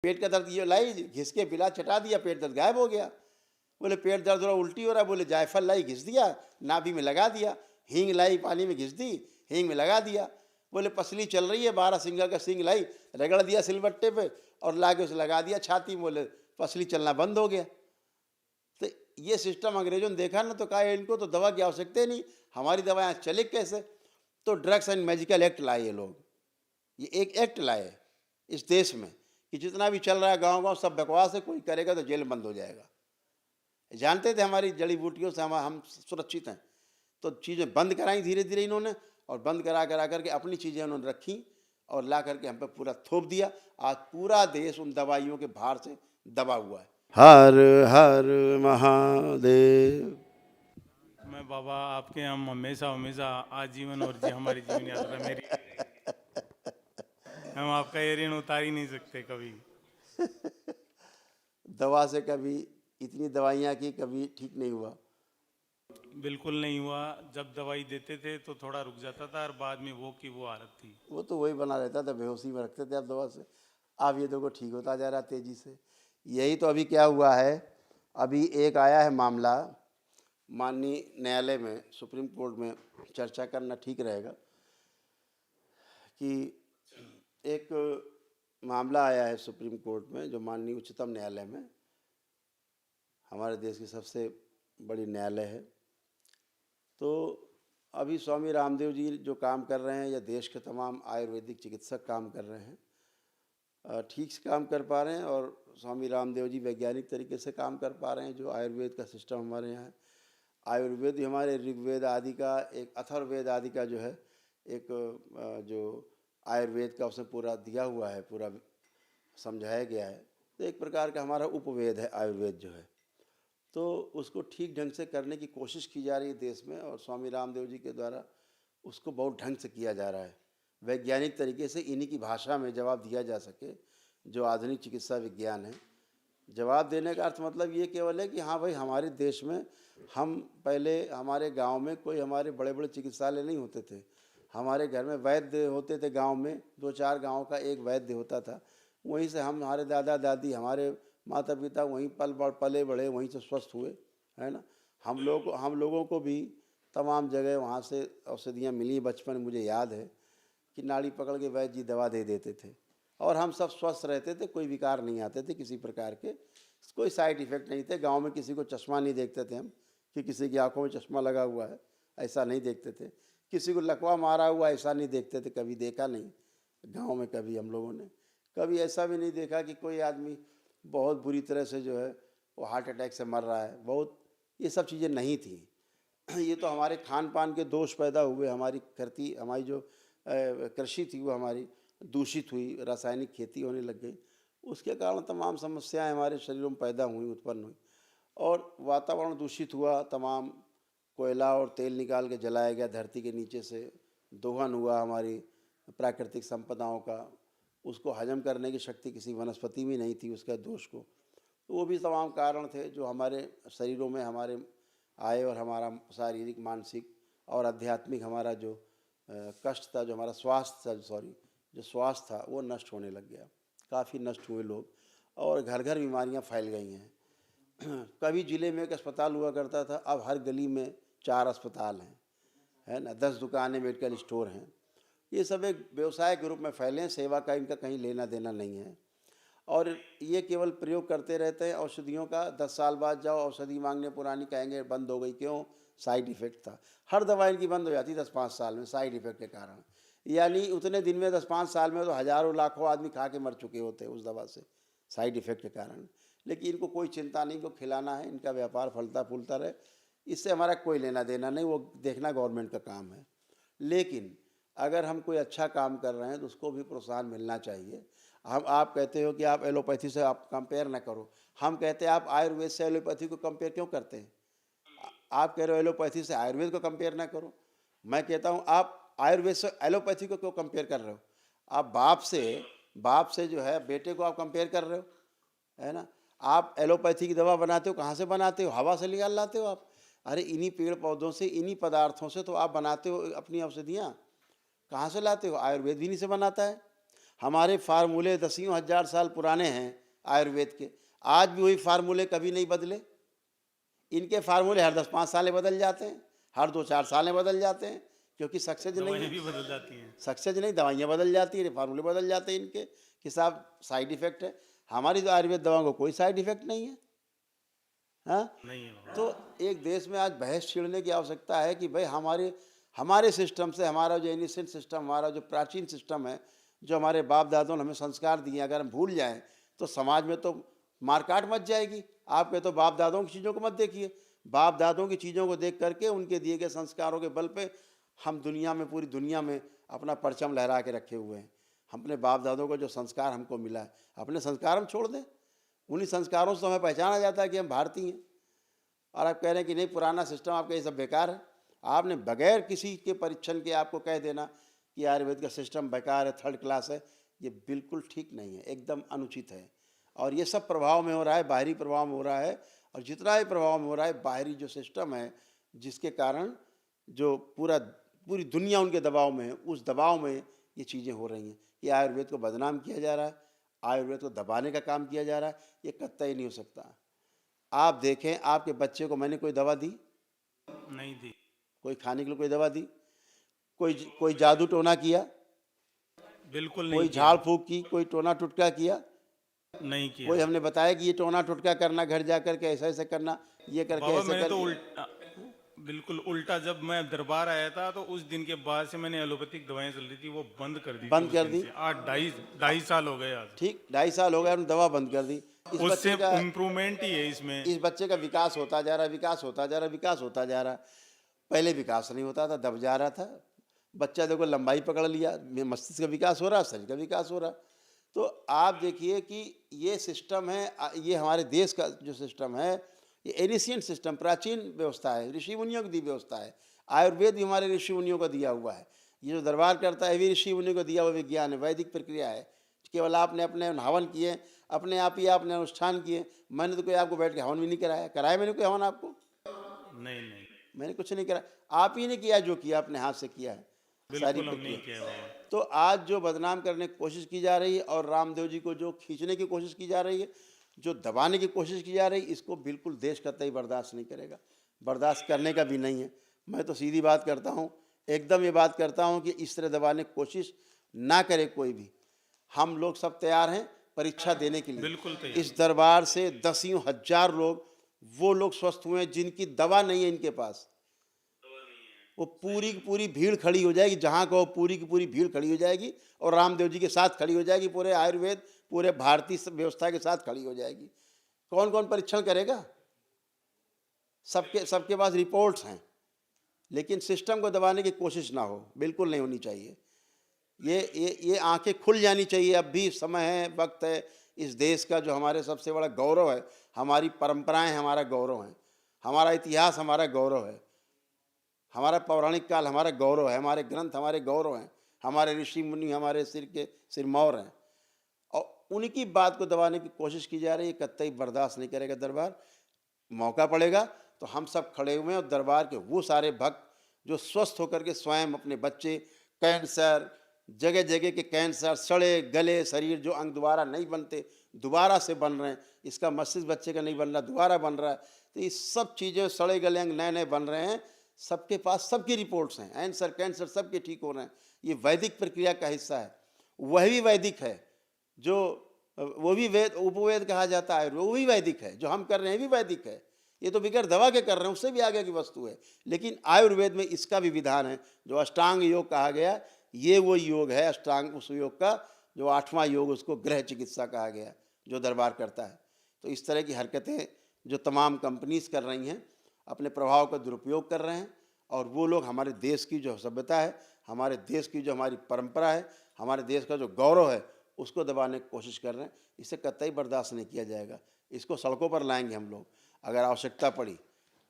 पेट का दर्द ये लाई, घिस के पिला, चटा दिया, पेट दर्द गायब हो गया। बोले पेट दर्द हो रहा, उल्टी हो रहा, बोले जायफल लाई, घिस दिया, नाभि में लगा दिया। हींग लाई, पानी में घिस दी, हींग में लगा दिया। बोले पसली चल रही है, 12 सिंगा का सींग लाई, रगड़ दिया सिलबट्टे पे और लाके उसे लगा दिया छाती में, बोले पसली चलना बंद हो गया। तो ये सिस्टम अंग्रेजों ने देखा ना, तो कहा इनको तो दवा की आवश्यकता ही नहीं, हमारी दवाएं चले कैसे। तो ड्रग्स एंड मेडिकल एक्ट लाए ये लोग, ये एक एक्ट लाए इस देश में कि जितना भी चल रहा है गांव गांव सब बकवास है, कोई करेगा तो जेल बंद हो जाएगा। जानते थे हमारी जड़ी बूटियों से हम सुरक्षित हैं, तो चीज़ें बंद कराई धीरे धीरे इन्होंने, और बंद करा करा करके अपनी चीज़ें उन्होंने रखी और ला करके हम पे पूरा थोप दिया। आज पूरा देश उन दवाइयों के भार से दबा हुआ है। हर हर महादेव। मैं बाबा आपके हम हमेशा हमेशा आजीवन और हमारी जीवन यात्रा मेरी हम आपका ये ऋण उतार ही नहीं सकते कभी। दवा से कभी इतनी दवाइयाँ की, कभी ठीक नहीं हुआ। बिल्कुल नहीं हुआ। जब दवाई देते थे तो थोड़ा रुक जाता था और बाद में वो की वो हालत थी। वो तो वही बना रहता था, बेहोशी में रखते थे आप दवा से। अब ये देखो ठीक होता जा रहा है तेजी से। यही तो अभी क्या हुआ है, अभी एक आया है मामला माननीय न्यायालय में, सुप्रीम कोर्ट में चर्चा करना ठीक रहेगा कि एक मामला आया है सुप्रीम कोर्ट में, जो माननीय उच्चतम न्यायालय में, हमारे देश की सबसे बड़ी न्यायालय है। तो अभी स्वामी रामदेव जी जो काम कर रहे हैं, या देश के तमाम आयुर्वेदिक चिकित्सक काम कर रहे हैं, ठीक से काम कर पा रहे हैं। और स्वामी रामदेव जी वैज्ञानिक तरीके से काम कर पा रहे हैं। जो आयुर्वेद का सिस्टम हमारे यहाँ है, आयुर्वेद भी हमारे ऋग्वेद आदि का, एक अथर्ववेद आदि का जो है, एक जो आयुर्वेद का उसमें पूरा दिया हुआ है, पूरा समझाया गया है। तो एक प्रकार का हमारा उपवेद है आयुर्वेद जो है। तो उसको ठीक ढंग से करने की कोशिश की जा रही है देश में, और स्वामी रामदेव जी के द्वारा उसको बहुत ढंग से किया जा रहा है। वैज्ञानिक तरीके से इन्हीं की भाषा में जवाब दिया जा सके, जो आधुनिक चिकित्सा विज्ञान है। जवाब देने का अर्थ मतलब ये केवल है कि हाँ भाई, हमारे देश में हम पहले, हमारे गांव में कोई हमारे बड़े बड़े चिकित्सालय नहीं होते थे। हमारे घर में वैद्य होते थे, गांव में 2-4 गांव का एक वैद्य होता था। वहीं से हम, हमारे दादा दादी, हमारे माता पिता वहीं पले बढ़े, वहीं से स्वस्थ हुए, है ना। हम लोगों को भी तमाम जगह वहाँ से औषधियाँ मिली। बचपन में मुझे याद है कि नाड़ी पकड़ के वैद्य जी दवा दे देते थे, और हम सब स्वस्थ रहते थे, कोई विकार नहीं आते थे किसी प्रकार के, कोई साइड इफ़ेक्ट नहीं थे। गांव में किसी को चश्मा नहीं देखते थे हम, कि किसी की आंखों में चश्मा लगा हुआ है, ऐसा नहीं देखते थे। किसी को लकवा मारा हुआ ऐसा नहीं देखते थे, कभी देखा नहीं गांव में। कभी हम लोगों ने कभी ऐसा भी नहीं देखा कि कोई आदमी बहुत बुरी तरह से जो है वो हार्ट अटैक से मर रहा है। बहुत ये सब चीज़ें नहीं थी। ये तो हमारे खान पान के दोष पैदा हुए। हमारी जो कृषि थी वो हमारी दूषित हुई, रासायनिक खेती होने लग गई। उसके कारण तमाम समस्याएं हमारे शरीरों में पैदा हुई, उत्पन्न हुई, और वातावरण दूषित हुआ। तमाम कोयला और तेल निकाल के जलाया गया धरती के नीचे से, दोहन हुआ हमारी प्राकृतिक संपदाओं का। उसको हजम करने की शक्ति किसी वनस्पति में नहीं थी, उसका दोष को। तो वो भी तमाम कारण थे जो हमारे शरीरों में हमारे आए, और हमारा शारीरिक, मानसिक और आध्यात्मिक हमारा जो कष्ट था, जो हमारा स्वास्थ्य था, जो स्वास्थ्य था वो नष्ट होने लग गया। काफ़ी नष्ट हुए लोग, और घर घर बीमारियां फैल गई हैं। कभी ज़िले में एक अस्पताल हुआ करता था, अब हर गली में 4 अस्पताल हैं, है ना। 10 दुकानें, मेडिकल स्टोर हैं। ये सब एक व्यवसाय के रूप में फैले हैं। सेवा का इनका कहीं लेना देना नहीं है, और ये केवल प्रयोग करते रहते हैं औषधियों का। 10 साल बाद जाओ औषधि मांगने, पुरानी कहेंगे बंद हो गई, क्यों? साइड इफ़ेक्ट था। हर दवा इनकी बंद हो जाती 10-5 साल में साइड इफ़ेक्ट के कारण। यानी उतने दिन में, 10-5 साल में तो हज़ारों लाखों आदमी खा के मर चुके होते हैं उस दवा से, साइड इफ़ेक्ट के कारण। लेकिन इनको कोई चिंता नहीं, इनको खिलाना है, इनका व्यापार फलता फूलता रहे, इससे हमारा कोई लेना देना नहीं। वो देखना गवर्नमेंट का काम है। लेकिन अगर हम कोई अच्छा काम कर रहे हैं तो उसको भी प्रोत्साहन मिलना चाहिए। आप कहते हो कि आप एलोपैथी से आप कंपेयर ना करो, हम कहते हैं आप आयुर्वेद से एलोपैथी को कंपेयर क्यों करते हैं? आप कह रहे हो एलोपैथी से आयुर्वेद को कंपेयर ना करो। मैं कहता हूँ आप आयुर्वेद से एलोपैथी को क्यों कंपेयर कर रहे हो? आप बाप से जो है बेटे को आप कंपेयर कर रहे हो, है ना। आप एलोपैथी की दवा बनाते हो, कहाँ से बनाते हो? हवा से निकाल लाते हो आप। अरे इन्हीं पेड़ पौधों से, इन्हीं पदार्थों से तो आप बनाते हो अपनी औषधियाँ। कहाँ से लाते हो? आयुर्वेद भी इन्हीं से बनाता है। हमारे फार्मूले दसियों हजार साल पुराने हैं आयुर्वेद के, आज भी वही फार्मूले कभी नहीं बदले। इनके फार्मूले हर 10-5 सालें बदल जाते हैं, हर 2-4 सालें बदल जाते हैं, क्योंकि सक्सेस नहीं दवाइयाँ है। भी बदल जाती हैं। सक्सेस नहीं, दवाइयाँ बदल जाती हैं, फार्मूले बदल जाते हैं इनके कि साहब साइड इफेक्ट है। हमारी तो आयुर्वेद दवाओं को कोई साइड इफेक्ट नहीं है। हाँ, नहीं है बाबा। तो एक देश में आज बहस छिड़ने की आवश्यकता है कि भाई हमारे हमारे सिस्टम से, हमारा जो एनिसेंट सिस्टम, हमारा जो प्राचीन सिस्टम है, जो हमारे बाप दादों ने हमें संस्कार दिए, अगर हम भूल जाएं तो समाज में तो मारकाट मच जाएगी। आप कहते तो बाप दादों की चीज़ों को मत देखिए, बाप दादों की चीज़ों को देख करके, उनके दिए गए संस्कारों के बल पे हम दुनिया में, पूरी दुनिया में अपना परचम लहरा के रखे हुए हैं। हम अपने बाप दादों को जो संस्कार हमको मिला है, अपने संस्कार हम छोड़ दें? उन्हीं संस्कारों से हमें पहचाना जाता है कि हम भारतीय हैं। और आप कह रहे हैं कि नहीं, पुराना सिस्टम आपका ये सब बेकार है। आपने बगैर किसी के परीक्षण के आपको कह देना कि आयुर्वेद का सिस्टम बेकार है, थर्ड क्लास है, ये बिल्कुल ठीक नहीं है, एकदम अनुचित है। और ये सब प्रभाव में हो रहा है, बाहरी प्रभाव में हो रहा है। और जितना भी प्रभाव में हो रहा है, बाहरी जो सिस्टम है, जिसके कारण जो पूरी दुनिया उनके दबाव में है, उस दबाव में ये चीज़ें हो रही हैं। ये आयुर्वेद को बदनाम किया जा रहा है, आयुर्वेद को दबाने का काम किया जा रहा है, ये कतई नहीं हो सकता। आप देखें, आपके बच्चे को मैंने कोई दवा दी? नहीं दी। कोई खाने के लिए कोई दवा दी? कोई जादू टोना किया? बिल्कुल कोई नहीं झाड़ किया। फूक की? कोई टोना टुटका किया? नहीं किया। कोई हमने बताया कि ये टोना टुटका करना, घर जा करके ऐसा ऐसा करना, ये करके बाबा ऐसे मैंने तो करके? बिल्कुल उल्टा, जब मैं दरबार आया था तो उस दिन के बाद से मैंने एलोपैथिक दवाएं चल रही थी वो बंद कर दी थी। बंद उस कर दिन दी? से आज ढाई ढाई साल हो गए आज। ठीक, 2.5 साल हो गए, हमने दवा बंद कर दी। इस उससे बच्चे का इम्प्रूवमेंट ही है इसमें। इस बच्चे का विकास होता जा रहा है, विकास होता जा रहा है, विकास होता जा रहा है। पहले विकास नहीं होता था, दब जा रहा था बच्चा। देखो लंबाई पकड़ लिया, मस्तिष्क का विकास हो रहा, शरीर का विकास हो रहा। तो आप देखिए कि ये सिस्टम है, ये हमारे देश का जो सिस्टम है, ये एनिशियंट सिस्टम, प्राचीन व्यवस्था है, ऋषि मुनियों की दी व्यवस्था है। आयुर्वेद भी हमारे ऋषि मुनियों को दिया हुआ है। ये जो दरबार करता है भी ऋषि मुनियों को दिया हुआ विज्ञान है, वैदिक प्रक्रिया है। केवल आपने अपने हवन किए, अपने आप ही आपने अनुष्ठान किए। मैंने तो कोई आपको बैठ के हवन भी नहीं कराया। कराया मैंने कोई हवन आपको? नहीं नहीं, मैंने कुछ नहीं करा। आप ही ने किया, जो किया अपने हाथ से किया है सारी बिल्कुल हम नहीं प्रक्रिया। किया बाबा। तो आज जो बदनाम करने की कोशिश की जा रही है, और रामदेव जी को जो खींचने की कोशिश की जा रही है, जो दबाने की कोशिश की जा रही है, इसको बिल्कुल देश कतई बर्दाश्त नहीं करेगा, बर्दाश्त करने का भी नहीं है। मैं तो सीधी बात करता हूँ, एकदम ये बात करता हूँ कि इस तरह दबाने की कोशिश ना करे कोई भी। हम लोग सब तैयार हैं परीक्षा देने के लिए। बिल्कुल तैयार। इस दरबार से दसियों हजार लोग, वो लोग स्वस्थ हुए हैं जिनकी दवा नहीं है इनके पास। वो पूरी की पूरी भीड़ खड़ी हो जाएगी, जहाँ कहो पूरी की पूरी भीड़ खड़ी हो जाएगी, और रामदेव जी के साथ खड़ी हो जाएगी, पूरे आयुर्वेद, पूरे भारतीय व्यवस्था के साथ खड़ी हो जाएगी। कौन कौन परीक्षण करेगा? सबके पास रिपोर्ट्स हैं, लेकिन सिस्टम को दबाने की कोशिश ना हो, बिल्कुल नहीं होनी चाहिए। ये आंखें खुल जानी चाहिए। अब भी समय है, वक्त है। इस देश का जो हमारे सबसे बड़ा गौरव है, हमारी परंपराएं हमारा गौरव हैं, हमारा इतिहास हमारा गौरव है, हमारा पौराणिक काल हमारा गौरव है, हमारे ग्रंथ हमारे गौरव हैं, हमारे ऋषि मुनि हमारे सिरमौर हैं, और उनकी बात को दबाने की कोशिश की जा रही है। कतई बर्दाश्त नहीं करेगा दरबार। मौका पड़ेगा तो हम सब खड़े हुए हैं, और दरबार के वो सारे भक्त जो स्वस्थ होकर के स्वयं अपने बच्चे, कैंसर, जगह जगह के कैंसर, सड़े गले शरीर, जो अंग दोबारा नहीं बनते, दोबारा से बन रहे हैं। इसका मस्तिष्क बच्चे का नहीं बन रहा, दोबारा बन रहा है। तो ये सब चीज़ें, सड़े गले अंग नए नए बन रहे हैं, सबके पास सबकी रिपोर्ट्स हैं, कैंसर कैंसर सबके ठीक हो रहे हैं। ये वैदिक प्रक्रिया का हिस्सा है। वह भी वैदिक है, जो वो भी वेद, उपवेद कहा जाता है, वो भी वैदिक है। जो हम कर रहे हैं भी वैदिक है। ये तो बिगड़ दवा के कर रहे हैं, उससे भी आगे की वस्तु है। लेकिन आयुर्वेद में इसका भी विधान है, जो अष्टांग योग कहा गया, ये वो योग है अष्टांग, उस योग का जो 8वां योग, उसको गृह चिकित्सा कहा गया, जो दरबार करता है। तो इस तरह की हरकतें जो तमाम कंपनीज कर रही हैं, अपने प्रभाव का दुरुपयोग कर रहे हैं, और वो लोग हमारे देश की जो सभ्यता है, हमारे देश की जो हमारी परंपरा है, हमारे देश का जो गौरव है, उसको दबाने की कोशिश कर रहे हैं। इसे कतई बर्दाश्त नहीं किया जाएगा। इसको सड़कों पर लाएंगे हम लोग, अगर आवश्यकता पड़ी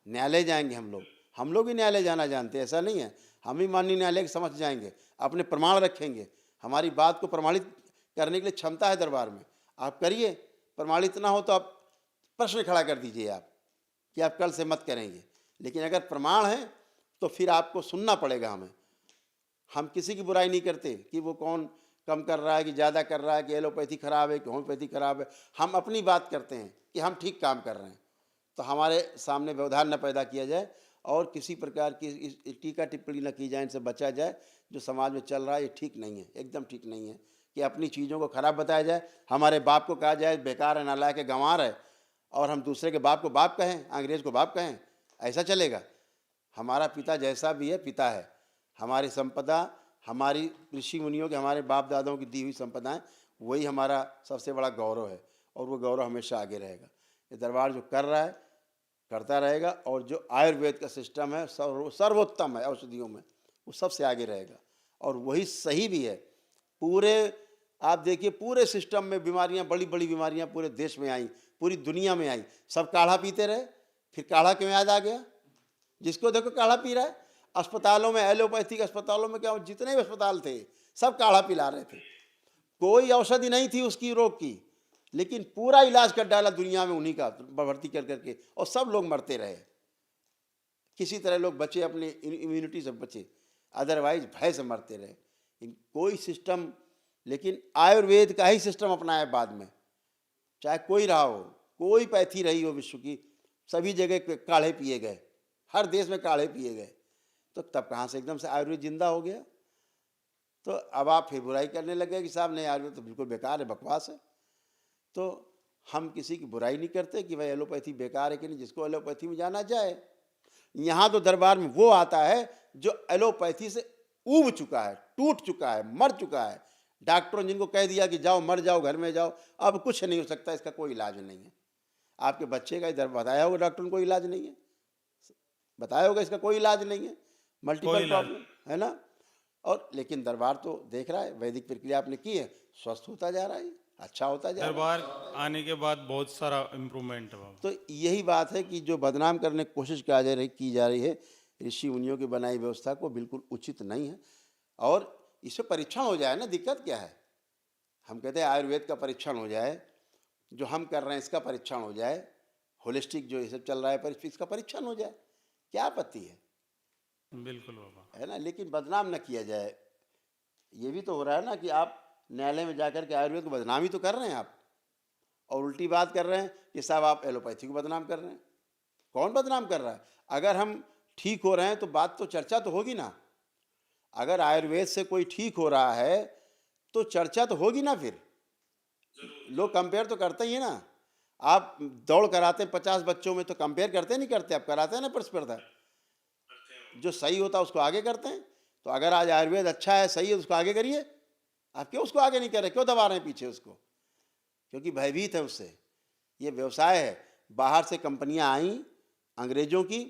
न्यायालय जाएंगे हम लोग ही न्यायालय जाना जानते हैं, ऐसा नहीं है। हम ही माननीय न्यायालय के समक्ष जाएंगे, अपने प्रमाण रखेंगे। हमारी बात को प्रमाणित करने के लिए क्षमता है दरबार में। आप करिए, प्रमाणित ना हो तो आप प्रश्न खड़ा कर दीजिए आप कि आप कल से मत करेंगे। लेकिन अगर प्रमाण है तो फिर आपको सुनना पड़ेगा हमें। हम किसी की बुराई नहीं करते कि वो कौन कम कर रहा है कि ज़्यादा कर रहा है, कि एलोपैथी खराब है कि होम्योपैथी खराब है। हम अपनी बात करते हैं कि हम ठीक काम कर रहे हैं, तो हमारे सामने व्यवधान न पैदा किया जाए और किसी प्रकार की इस टीका टिप्पणी न की जाए, इनसे बचा जाए। जो समाज में चल रहा है ये ठीक नहीं है, एकदम ठीक नहीं है कि अपनी चीज़ों को खराब बताया जाए। हमारे बाप को कहा जाए बेकार है, नालायक है, गंवार है, और हम दूसरे के बाप को बाप कहें, अंग्रेज़ को बाप कहें, ऐसा चलेगा? हमारा पिता जैसा भी है पिता है। हमारी संपदा, हमारी ऋषि मुनियों के, हमारे बाप दादाओं की दी हुई संपदाएं, वही हमारा सबसे बड़ा गौरव है और वो गौरव हमेशा आगे रहेगा। ये दरबार जो कर रहा है करता रहेगा, और जो आयुर्वेद का सिस्टम है सर्वोत्तम है औषधियों में, वो सबसे आगे रहेगा और वही सही भी है। पूरे आप देखिए पूरे सिस्टम में बीमारियां, बड़ी बड़ी बीमारियां पूरे देश में आई, पूरी दुनिया में आई, सब काढ़ा पीते रहे। फिर काढ़ा क्यों याद आ गया? जिसको देखो काढ़ा पी रहा है। अस्पतालों में, एलोपैथिक अस्पतालों में क्या, जितने भी अस्पताल थे सब काढ़ा पिला रहे थे। कोई औषधि नहीं थी उसकी रोग की, लेकिन पूरा इलाज कर डाला दुनिया में उन्हीं का, भर्ती कर करके, और सब लोग मरते रहे। किसी तरह लोग बचे, अपने इम्यूनिटी से बचे, अदरवाइज भय से मरते रहे। कोई सिस्टम, लेकिन आयुर्वेद का ही सिस्टम अपनाया बाद में। चाहे कोई रहा हो, कोई पैथी रही हो विश्व की, सभी जगह काढ़े पिए गए, हर देश में काढ़े पिए गए। तो तब कहाँ से एकदम से आयुर्वेद जिंदा हो गया? तो अब आप फिर बुराई करने लगे कि साहब नहीं, आयुर्वेद तो बिल्कुल बेकार है, बकवास है। तो हम किसी की बुराई नहीं करते कि भाई एलोपैथी बेकार है कि नहीं, जिसको एलोपैथी में जाना जाए। यहाँ तो दरबार में वो आता है जो एलोपैथी से ऊब चुका है, टूट चुका है, मर चुका है। डॉक्टरों ने जिनको कह दिया कि जाओ, मर जाओ, घर में जाओ, अब कुछ नहीं हो सकता, इसका कोई इलाज नहीं है। आपके बच्चे का इधर बताया होगा डॉक्टर ने, कोई इलाज नहीं है, बताया होगा इसका कोई इलाज नहीं है, मल्टीपल प्रॉब्लम है ना। और लेकिन दरबार तो देख रहा है, वैदिक प्रक्रिया आपने की है, स्वस्थ होता जा रहा है, अच्छा होता जा रहा है। दरबार आने के बाद बहुत सारा इम्प्रूवमेंट है बाबा। तो यही बात है कि जो बदनाम करने की कोशिश की जा रही है ऋषि मुनियों की बनाई व्यवस्था को, बिल्कुल उचित नहीं है। और इससे परीक्षण हो जाए ना, दिक्कत क्या है? हम कहते हैं आयुर्वेद का परीक्षण हो जाए, जो हम कर रहे हैं इसका परीक्षण हो जाए, होलिस्टिक जो ये सब चल रहा है इसका परीक्षण हो जाए, क्या आपत्ति है? बिल्कुल बाबा। है ना, लेकिन बदनाम न किया जाए। ये भी तो हो रहा है ना कि आप न्यायालय में जाकर के आयुर्वेद को बदनाम ही तो कर रहे हैं आप, और उल्टी बात कर रहे हैं कि साहब आप एलोपैथी को बदनाम कर रहे हैं। कौन बदनाम कर रहा है? अगर हम ठीक हो रहे हैं तो बात तो, चर्चा तो होगी ना। अगर आयुर्वेद से कोई ठीक हो रहा है तो चर्चा तो होगी ना। फिर लोग कंपेयर तो करते ही है ना। आप दौड़ कराते हैं 50 बच्चों में, तो कंपेयर करते नहीं करते, आप कराते हैं ना प्रतिस्पर्धा। जो सही होता है उसको आगे करते हैं। तो अगर आज आयुर्वेद अच्छा है, सही है, उसको आगे करिए। आप क्यों उसको आगे नहीं कर रहे, क्यों दबा रहे हैं पीछे उसको? क्योंकि भयभीत है उससे। ये व्यवसाय है। बाहर से कंपनियां आई अंग्रेजों की,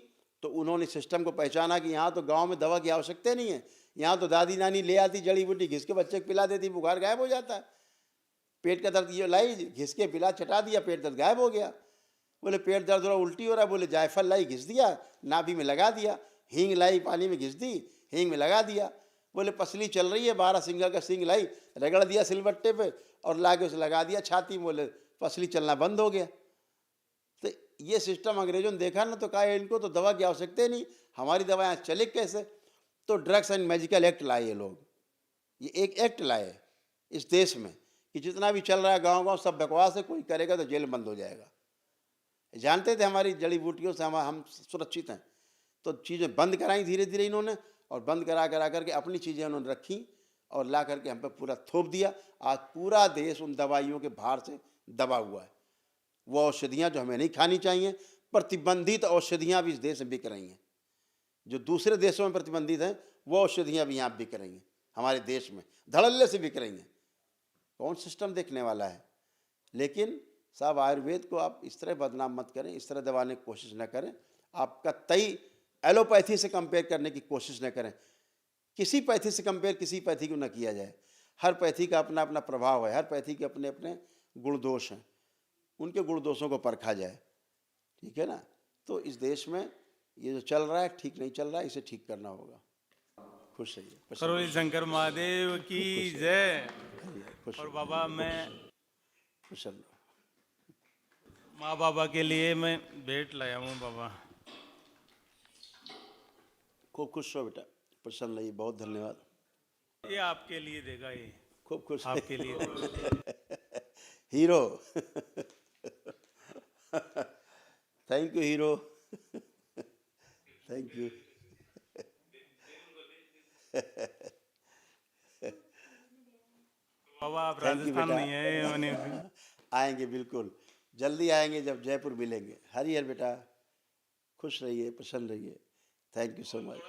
तो उन्होंने सिस्टम को पहचाना कि यहाँ तो गांव में दवा की आवश्यकता नहीं है, यहाँ तो दादी नानी ले आती जड़ी बूटी, घिस के बच्चे को पिला देती, बुखार गायब हो जाता है। पेट का दर्द ये लाई, घिस के पिला, चटा दिया, पेट दर्द गायब हो गया। बोले पेट दर्द हो रहा, उल्टी हो रहा, बोले जायफल लाई, घिस दिया, नाभि में लगा दिया। हींग लाई, पानी में घिस दी, हींग में लगा दिया। बोले पसली चल रही है, 12 सिंगल का सिंग लाई, रगड़ दिया सिलबट्टे पे और ला के उसे लगा दिया छाती में, बोले पसली चलना बंद हो गया। तो ये सिस्टम अंग्रेजों ने देखा ना, तो कहा इनको तो दवा की आवश्यकता ही नहीं, हमारी दवाएं चले कैसे? तो ड्रग्स एंड मेडिकल एक्ट लाए ये लोग। ये एक एक्ट लाए इस देश में कि जितना भी चल रहा है गांव गांव सब बकवास है, कोई करेगा तो जेल बंद हो जाएगा। जानते थे हमारी जड़ी बूटियों से हम सुरक्षित हैं, तो चीज़ें बंद कराई धीरे धीरे इन्होंने, और बंद करा करके अपनी चीज़ें उन्होंने रखी और ला करके हम पे पूरा थोप दिया। आज पूरा देश उन दवाइयों के भार से दबा हुआ है। वो औषधियाँ जो हमें नहीं खानी चाहिए, प्रतिबंधित औषधियाँ भी इस देश में बिक रही हैं। जो दूसरे देशों में प्रतिबंधित हैं वो औषधियाँ भी यहाँ बिक रही हैं, हमारे देश में धड़ल्ले से बिक रही हैं। कौन सिस्टम देखने वाला है? लेकिन साहब आयुर्वेद को आप इस तरह बदनाम मत करें, इस तरह दबाने की कोशिश न करें। आपका तय एलोपैथी से कंपेयर करने की कोशिश न करें। किसी पैथी से कंपेयर किसी पैथी को न किया जाए। हर पैथी का अपना अपना प्रभाव है, हर पैथी के अपने अपने गुण दोष हैं, उनके गुण दोषों को परखा जाए, ठीक है ना। तो इस देश में ये जो चल रहा है ठीक नहीं चल रहा है, इसे ठीक करना होगा। खुश रहिए। करोली शंकर महादेव की जय। खुश और बाबा मैं खुश रहो। माँ बाबा के लिए मैं भेंट लाया हूँ बाबा। खूब खुश रहो बेटा, प्रसन्न रहिए, बहुत धन्यवाद। ये आपके लिए देगा ये। खूब खुश आपके लिए। Hero. Thank you hero. Thank you. बाबा आप थैंक यू राजस्थान बेटा। नहीं है मैंने। आएंगे बिल्कुल, जल्दी आएंगे जब जयपुर मिलेंगे। हरिहर बेटा, खुश रहिए, प्रसन्न रहिए। Thank you so much.